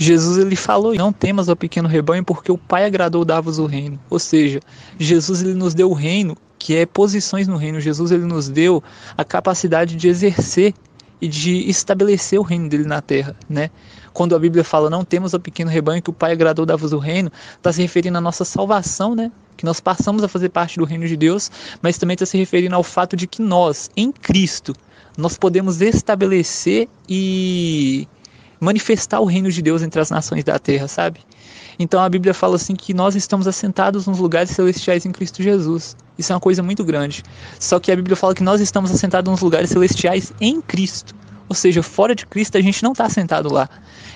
Jesus ele falou, não temas ao pequeno rebanho, porque o Pai agradou dar-vos o reino. Ou seja, Jesus ele nos deu o reino, que é posições no reino. Jesus ele nos deu a capacidade de exercer e de estabelecer o reino dele na terra, né? Quando a Bíblia fala, não temos ao pequeno rebanho, que o Pai agradou dar-vos o reino, está se referindo à nossa salvação, né? Que nós passamos a fazer parte do reino de Deus, mas também está se referindo ao fato de que nós, em Cristo, nós podemos estabelecer e manifestar o reino de Deus entre as nações da terra, sabe? Então a Bíblia fala assim que nós estamos assentados nos lugares celestiais em Cristo Jesus. Isso é uma coisa muito grande. Só que a Bíblia fala que nós estamos assentados nos lugares celestiais em Cristo. Ou seja, fora de Cristo a gente não está assentado lá.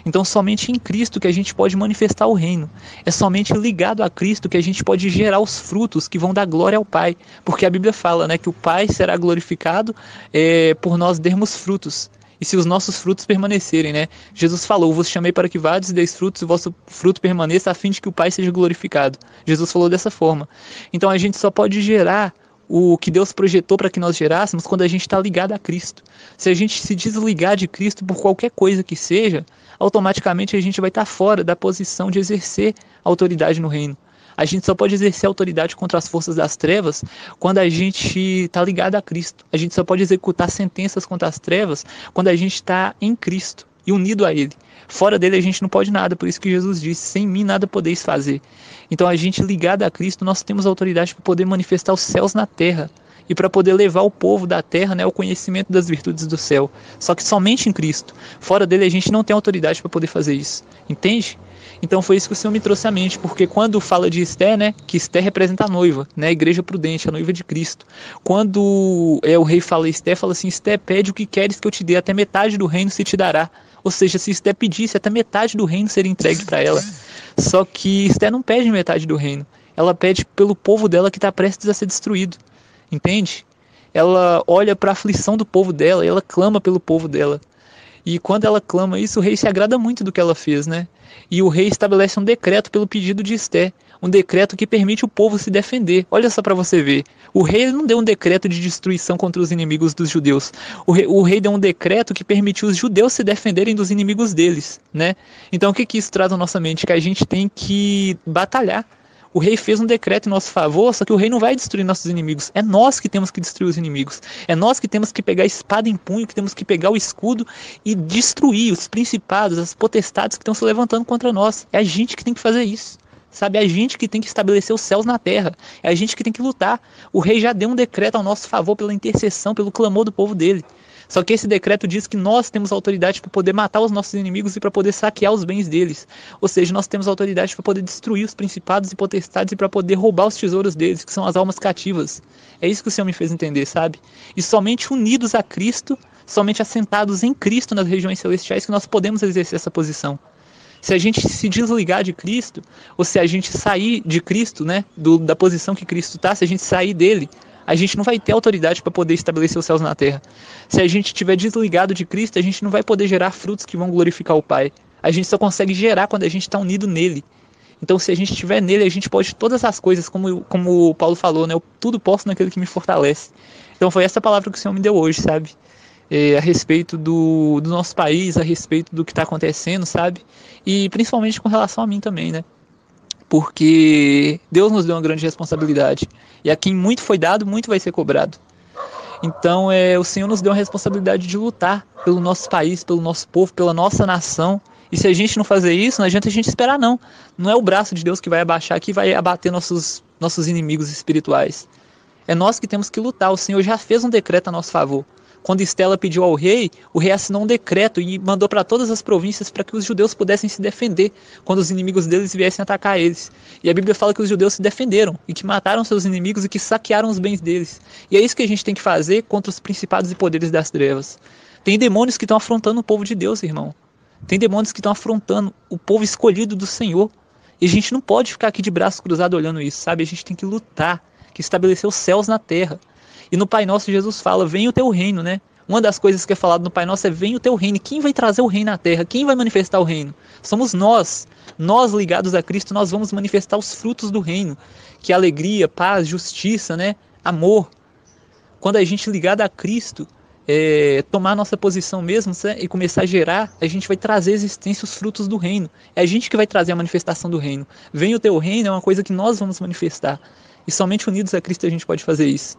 Então somente em Cristo que a gente pode manifestar o reino. É somente ligado a Cristo que a gente pode gerar os frutos que vão dar glória ao Pai. Porque a Bíblia fala, né, que o Pai será glorificado por nós dermos frutos. E se os nossos frutos permanecerem, né? Jesus falou, vos chamei para que vades e deis frutos e o vosso fruto permaneça a fim de que o Pai seja glorificado. Jesus falou dessa forma. Então a gente só pode gerar o que Deus projetou para que nós gerássemos quando a gente está ligado a Cristo. Se a gente se desligar de Cristo por qualquer coisa que seja, automaticamente a gente vai estar fora da posição de exercer autoridade no reino. A gente só pode exercer autoridade contra as forças das trevas quando a gente está ligado a Cristo. A gente só pode executar sentenças contra as trevas quando a gente está em Cristo e unido a Ele. Fora dele a gente não pode nada, por isso que Jesus disse, sem mim nada podeis fazer. Então a gente ligado a Cristo, nós temos autoridade para poder manifestar os céus na terra e para poder levar o povo da terra, né, ao conhecimento das virtudes do céu. Só que somente em Cristo. Fora dele a gente não tem autoridade para poder fazer isso. Entende? Então foi isso que o Senhor me trouxe à mente, porque quando fala de Esther, né, que Esther representa a noiva, né, a igreja prudente, a noiva de Cristo. Quando o rei fala a Esther, fala assim, Esther, pede o que queres que eu te dê, até metade do reino se te dará. Ou seja, se Esther pedisse, até metade do reino seria entregue para ela. Só que Esther não pede metade do reino, ela pede pelo povo dela que está prestes a ser destruído. Entende? Ela olha para a aflição do povo dela e ela clama pelo povo dela. E quando ela clama isso, o rei se agrada muito do que ela fez, né? E o rei estabelece um decreto pelo pedido de Esther, um decreto que permite o povo se defender. Olha só para você ver, o rei não deu um decreto de destruição contra os inimigos dos judeus. O rei deu um decreto que permitiu os judeus se defenderem dos inimigos deles, né? Então o que isso traz à nossa mente? Que a gente tem que batalhar. O rei fez um decreto em nosso favor, só que o rei não vai destruir nossos inimigos. É nós que temos que destruir os inimigos. É nós que temos que pegar a espada em punho, que temos que pegar o escudo e destruir os principados, as potestades que estão se levantando contra nós. É a gente que tem que fazer isso. Sabe, é a gente que tem que estabelecer os céus na terra. É a gente que tem que lutar. O rei já deu um decreto ao nosso favor pela intercessão, pelo clamor do povo dele. Só que esse decreto diz que nós temos autoridade para poder matar os nossos inimigos e para poder saquear os bens deles. Ou seja, nós temos autoridade para poder destruir os principados e potestades e para poder roubar os tesouros deles, que são as almas cativas. É isso que o Senhor me fez entender, sabe? E somente unidos a Cristo, somente assentados em Cristo nas regiões celestiais, que nós podemos exercer essa posição. Se a gente se desligar de Cristo, ou se a gente sair de Cristo, né, da posição que Cristo está, se a gente sair dele, a gente não vai ter autoridade para poder estabelecer os céus na terra. Se a gente estiver desligado de Cristo, a gente não vai poder gerar frutos que vão glorificar o Pai. A gente só consegue gerar quando a gente está unido nele. Então, se a gente estiver nele, a gente pode todas as coisas, como o Paulo falou, né? Eu tudo posso naquele que me fortalece. Então, foi essa palavra que o Senhor me deu hoje, sabe? A respeito do nosso país, a respeito do que está acontecendo, sabe? E principalmente com relação a mim também, né? Porque Deus nos deu uma grande responsabilidade. E a quem muito foi dado, muito vai ser cobrado. Então, o Senhor nos deu a responsabilidade de lutar pelo nosso país, pelo nosso povo, pela nossa nação. E se a gente não fazer isso, não adianta a gente esperar, não. Não é o braço de Deus que vai abaixar, que vai abater nossos inimigos espirituais. É nós que temos que lutar. O Senhor já fez um decreto a nosso favor. Quando Estela pediu ao rei, o rei assinou um decreto e mandou para todas as províncias para que os judeus pudessem se defender quando os inimigos deles viessem atacar eles. E a Bíblia fala que os judeus se defenderam e que mataram seus inimigos e que saquearam os bens deles. E é isso que a gente tem que fazer contra os principados e poderes das trevas. Tem demônios que estão afrontando o povo de Deus, irmão. Tem demônios que estão afrontando o povo escolhido do Senhor. E a gente não pode ficar aqui de braço cruzado olhando isso, sabe? A gente tem que lutar, que estabelecer os céus na terra. E no Pai Nosso Jesus fala, venha o teu reino, né? Uma das coisas que é falado no Pai Nosso é, venha o teu reino. Quem vai trazer o reino à terra? Quem vai manifestar o reino? Somos nós. Nós ligados a Cristo, nós vamos manifestar os frutos do reino. Que é alegria, paz, justiça, né? Amor. Quando a gente ligado a Cristo, tomar nossa posição mesmo, e começar a gerar, a gente vai trazer à existência os frutos do reino. É a gente que vai trazer a manifestação do reino. Venha o teu reino é uma coisa que nós vamos manifestar. E somente unidos a Cristo a gente pode fazer isso.